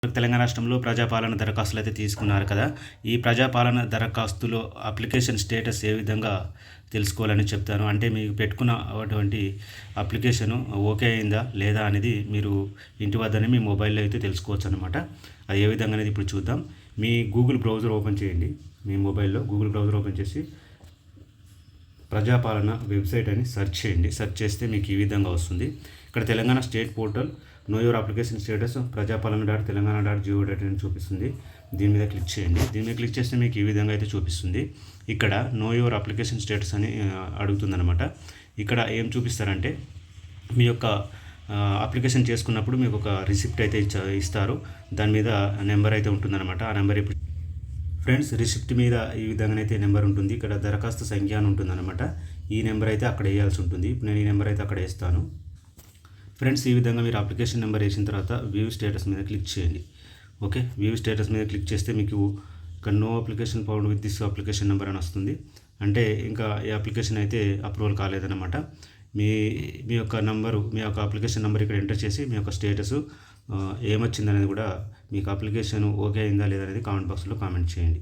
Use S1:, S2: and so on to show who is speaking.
S1: తెలంగాణ రాష్ట్రంలో ప్రజాపాలన దరఖాస్తులు అయితే తీసుకున్నారు కదా. ఈ ప్రజాపాలన దరఖాస్తులో అప్లికేషన్ స్టేటస్ ఏ విధంగా తెలుసుకోవాలని చెప్తాను. అంటే మీకు పెట్టుకున్న అటువంటి అప్లికేషను ఓకే అయిందా లేదా అనేది మీరు ఇంటి వద్దనే మీ మొబైల్లో అయితే తెలుసుకోవచ్చు అనమాట. అది ఏ విధంగా అనేది ఇప్పుడు చూద్దాం. మీ గూగుల్ బ్రౌజర్ ఓపెన్ చేయండి. మీ మొబైల్లో గూగుల్ బ్రౌజర్ ఓపెన్ చేసి ప్రజాపాలన వెబ్సైట్ అని సెర్చ్ చేయండి. సెర్చ్ చేస్తే మీకు ఈ విధంగా వస్తుంది. ఇక్కడ Telangana state portal know your application status ప్రజాపాలన.తెలంగాణ.go.in అని చూపిస్తుంది. దీని మీద క్లిక్ చేయండి. దీని మీద క్లిక్ చేస్తే మీకు ఈ విధంగా అయితే చూపిస్తుంది. ఇక్కడ నో యువర్ అప్లికేషన్ స్టేటస్ అని అడుగుతుందన్నమాట. ఇక్కడ ఏం చూపిస్తారంటే మీ యొక్క అప్లికేషన్ చేసుకున్నప్పుడు మీకు ఒక రిసిప్ట్ అయితే ఇస్తారు. దాని మీద నెంబర్ అయితే ఉంటుందన్నమాట. ఆ నెంబర్ ఇప్పుడు ఫ్రెండ్స్ రిసిప్ట్ మీద ఈ విధంగానైతే నెంబర్ ఉంటుంది. ఇక్కడ దరఖాస్తు సంఖ్య అని ఉంటుందన్నమాట. ఈ నెంబర్ అయితే అక్కడ వేయాల్సి ఉంటుంది. ఇప్పుడు నేను ఈ నెంబర్ అయితే అక్కడ వేస్తాను. ఫ్రెండ్స్ ఈ విధంగా మీరు అప్లికేషన్ నెంబర్ వేసిన తర్వాత వ్యూ స్టేటస్ మీద క్లిక్ చేయండి. ఓకే, వ్యూ స్టేటస్ మీద క్లిక్ చేస్తే మీకు ఇక్కడ no application found with this application number అని వస్తుంది. అంటే ఇంకా ఈ అప్లికేషన్ అయితే అప్రూవల్ కాలేదన్నమాట. మీ మీ యొక్క నంబరు మీ యొక్క అప్లికేషన్ నెంబర్ ఇక్కడ ఎంటర్ చేసి మీ యొక్క స్టేటస్ ఏమొచ్చిందనేది కూడా మీకు అప్లికేషన్ ఓకే అయిందా లేదా అనేది కామెంట్ బాక్స్లో కామెంట్ చేయండి.